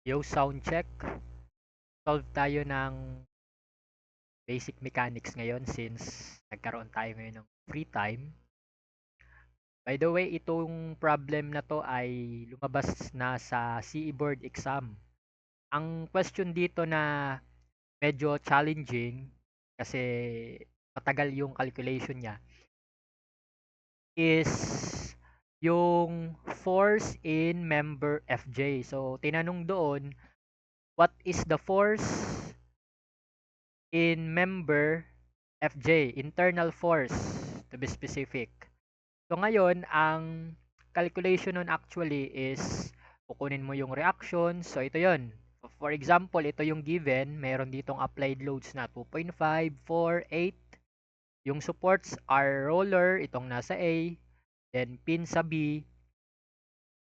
Yo, sound check. Solve tayo ng basic mechanics ngayon since nagkaroon tayo ngayon ng free time. By the way, itong problem na to ay lumabas na sa CE board exam. Ang question dito na medyo challenging kasi matagal yung calculation niya is yung force in member FJ. So, tinanong doon, what is the force in member FJ, internal force to be specific. So ngayon, ang calculation nun actually is kukunin mo yung reaction. So ito yon. For example, ito yung given. Meron ditong applied loads na 2.5, 4, 8. Yung supports are roller, itong nasa A. Then pin sa B.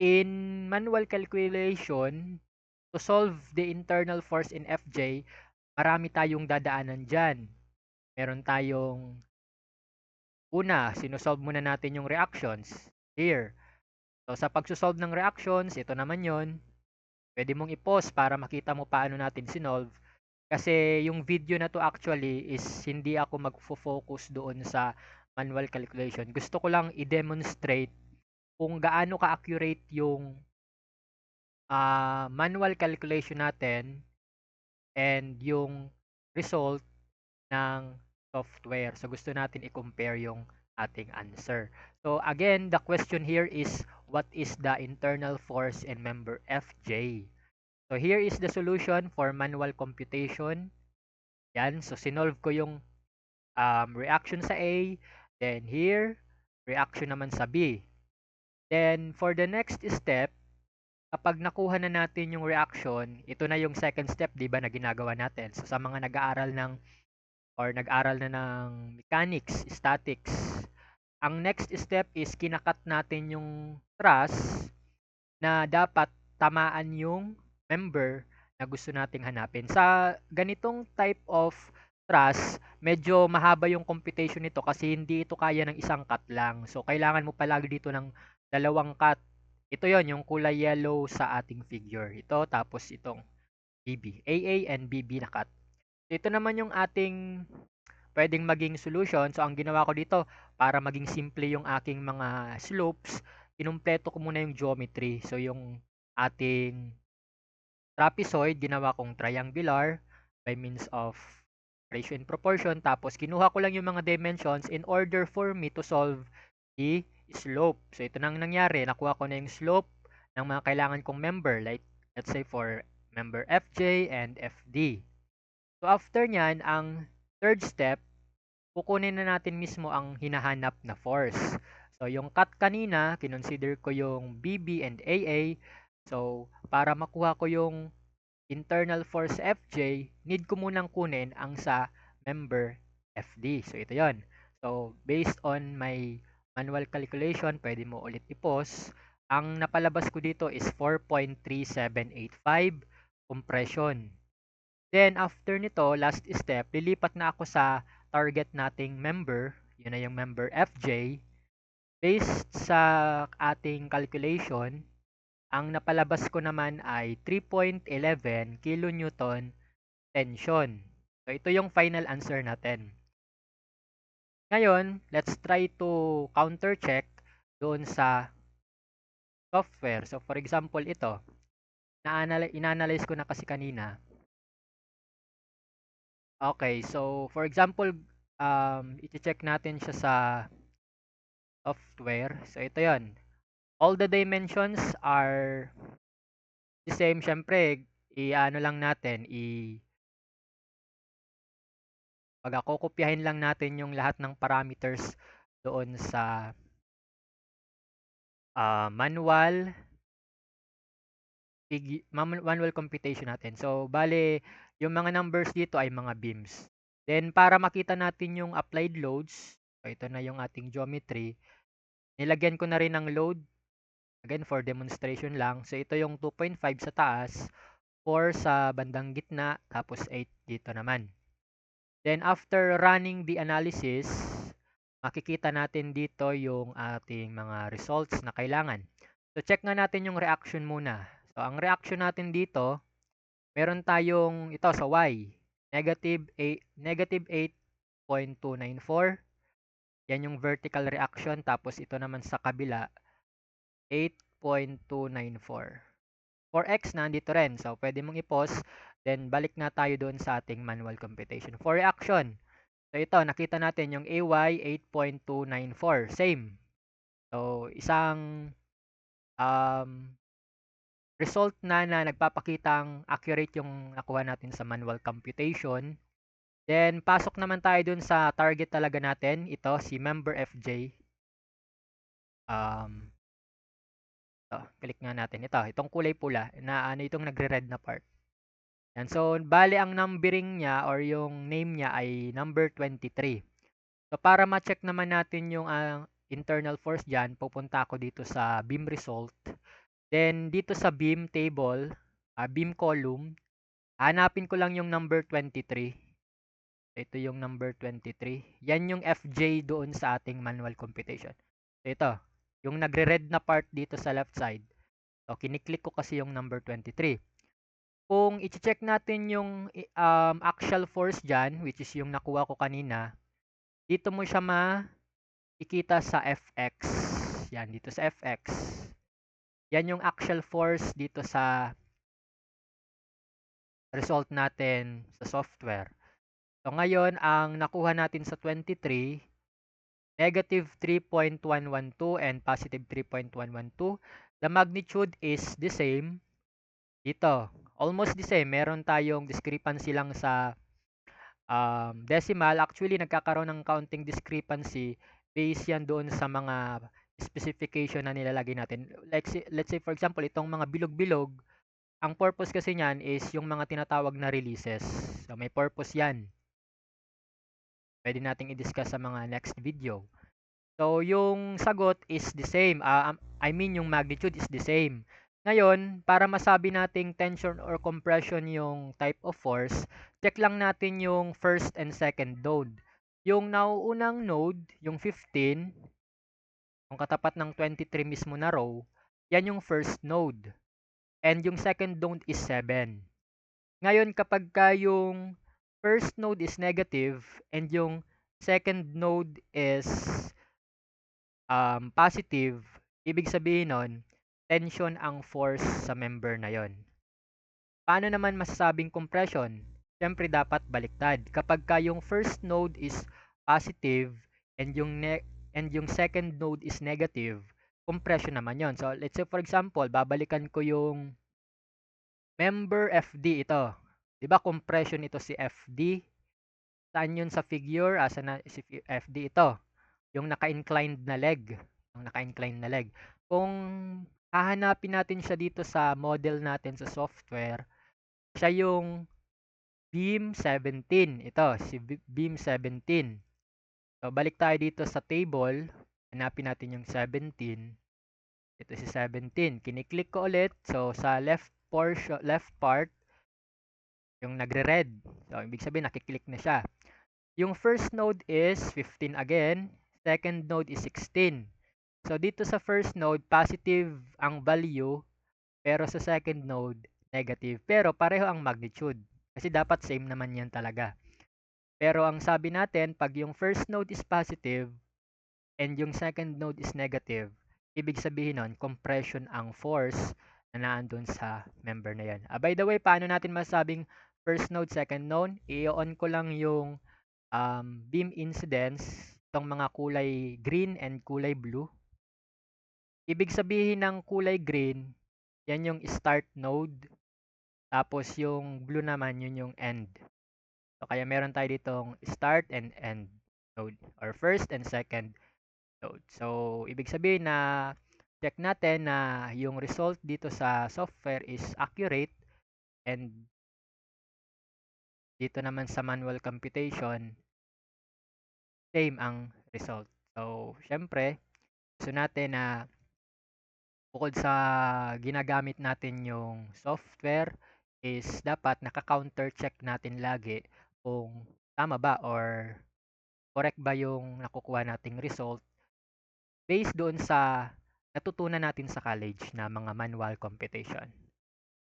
In manual calculation, to solve the internal force in FJ, marami tayong dadaanan dyan. Meron tayong una, sinosolve muna natin yung reactions here. So, sa pagsosolve ng reactions, ito naman yon. Pwede mong i-pause para makita mo paano natin sinolve. Kasi yung video na to actually is hindi ako magfo-focus doon sa manual calculation. Gusto ko lang i-demonstrate kung gaano ka-accurate yung manual calculation natin and yung result ng software. So, gusto natin i-compare yung ating answer. So, again, the question here is, what is the internal force in member FJ? So, here is the solution for manual computation. Yan. So, sinolve ko yung reaction sa A. Then, here, reaction naman sa B. Then, for the next step, kapag nakuha na natin yung reaction, ito na yung second step, di ba, na ginagawa natin. So, sa mga nag-aaral ng or nag-aral na ng mechanics, statics, ang next step is kinakat natin yung truss na dapat tamaan yung member na gusto nating hanapin. Sa ganitong type of truss, medyo mahaba yung computation nito kasi hindi ito kaya ng isang cut lang. So, kailangan mo palagi dito ng dalawang cut. Ito yon yung kulay yellow sa ating figure. Ito, tapos itong BB. AA and BB na cut. Ito naman yung ating pwedeng maging solution. So, ang ginawa ko dito, para maging simple yung aking mga slopes, kinumpleto ko muna yung geometry. So, yung ating trapezoid, ginawa kong triangular by means of ratio and proportion. Tapos, kinuha ko lang yung mga dimensions in order for me to solve the slope. So, ito nang nangyari. Nakuha ko na yung slope ng mga kailangan kong member. Like, let's say for member FJ and FD. So, after nyan, ang third step, kukunin na natin mismo ang hinahanap na force. So, yung cut kanina, kinonsider ko yung BB and AA. So, para makuha ko yung internal force FJ, need ko munang kunin ang sa member FD. So, ito yon. So, based on my manual calculation, pwede mo ulit i-pause. Ang napalabas ko dito is 4.3785 compression. Then, after nito, last step, lilipat na ako sa target nating member. Yun na yung member FJ. Based sa ating calculation, ang napalabas ko naman ay 3.11 kilonewton tension. So, ito yung final answer natin. Ngayon, let's try to counter check doon sa software. So, for example, ito. Ina-analyze ko na kasi kanina. Okay, so for example, i-check natin siya sa software. So ito 'yon. All the dimensions are the same. Syempre, i-ano lang natin, pagkakopyahin lang natin yung lahat ng parameters doon sa manual manual computation natin. So, bale, yung mga numbers dito ay mga beams. Then, para makita natin yung applied loads, so ito na yung ating geometry, nilagyan ko na rin ng load. Again, for demonstration lang. So, ito yung 2.5 sa taas, 4 sa bandang gitna, tapos 8 dito naman. Then, after running the analysis, makikita natin dito yung ating mga results na kailangan. So, check nga natin yung reaction muna. So, So, ang reaction natin dito, meron tayong ito sa y, negative 8.294. Yan yung vertical reaction. Tapos ito naman sa kabila, 8.294. For x, nandito rin. So, pwede mong i-pause. Then, balik na tayo doon sa ating manual computation. For reaction, so ito, nakita natin yung AY 8.294. Same. So, isang result na nagpapakitang accurate yung nakuha natin sa manual computation. Then, pasok naman tayo dun sa target talaga natin. Ito, si member FJ. Click nga natin. Itong kulay pula na itong nagre-red na part. Yan. So, bali ang numbering niya or yung name niya ay number 23. So, para ma-check naman natin yung internal force dyan, pupunta ako dito sa beam result. Then, dito sa beam table, beam column, hanapin ko lang yung number 23. Ito yung number 23. Yan yung FJ doon sa ating manual computation. So, ito, yung nagre-red na part dito sa left side. So, kiniklik ko kasi yung number 23. Kung i-check natin yung axial force dyan, which is yung nakuha ko kanina, dito mo siya makikita sa Fx. Yan, dito sa Fx. Yan yung axial force dito sa result natin sa software. So, ngayon, ang nakuha natin sa 23, negative 3.112 and positive 3.112. The magnitude is the same. Dito, almost the same. Meron tayong discrepancy lang sa decimal. Actually, nagkakaroon ng counting discrepancy based yan doon sa mga specification na nilalagay natin. Like, let's say for example, itong mga bilog-bilog, ang purpose kasi niyan is yung mga tinatawag na releases. So, may purpose yan. Pwede nating i-discuss sa mga next video. So, yung sagot is the same. I mean, yung magnitude is the same. Ngayon, para masabi nating tension or compression yung type of force, check lang natin yung first and second node. Yung nauunang node, yung 15, yung katapat ng 23 mismo na row, yan yung first node. And yung second node is 7. Ngayon, kapag ka yung first node is negative and yung second node is positive, ibig sabihin nun, tension ang force sa member na yon. Paano naman masasabing compression? Siyempre dapat baliktad. Kapag ka yung first node is positive and yung second node is negative, compression naman yon. So let's say for example, babalikan ko yung member FD ito. 'Di ba compression ito si FD? Saan yun sa figure? Asa na si FD ito? Yung naka-inclined na leg. Yung naka-inclined na leg. Kung hahanapin natin siya dito sa model natin sa software, siya yung beam 17. Ito, si beam 17. So, balik tayo dito sa table. Hanapin natin yung 17. Ito si 17. Kiniklik ko ulit. So, sa left part, yung nagre-red. So, ibig sabihin, nakiklik na siya. Yung first node is 15 again. Second node is 16. So, dito sa first node, positive ang value. Pero sa second node, negative. Pero pareho ang magnitude. Kasi dapat same naman yan talaga. Pero ang sabi natin, pag yung first node is positive and yung second node is negative, ibig sabihin nun, compression ang force na naandun sa member na yan. By the way, paano natin masabing first node, second node? I-on ko lang yung beam incidence, itong mga kulay green and kulay blue. Ibig sabihin ng kulay green, yan yung start node. Tapos yung blue naman, yun yung end. So, kaya meron tayo ditong start and end node or first and second node. So, ibig sabihin na check natin na yung result dito sa software is accurate and dito naman sa manual computation, same ang result. So, syempre, gusto natin na bukod sa ginagamit natin yung software is dapat naka-counter check natin lagi kung tama ba or correct ba yung nakukuha nating result based doon sa natutunan natin sa college na mga manual computation.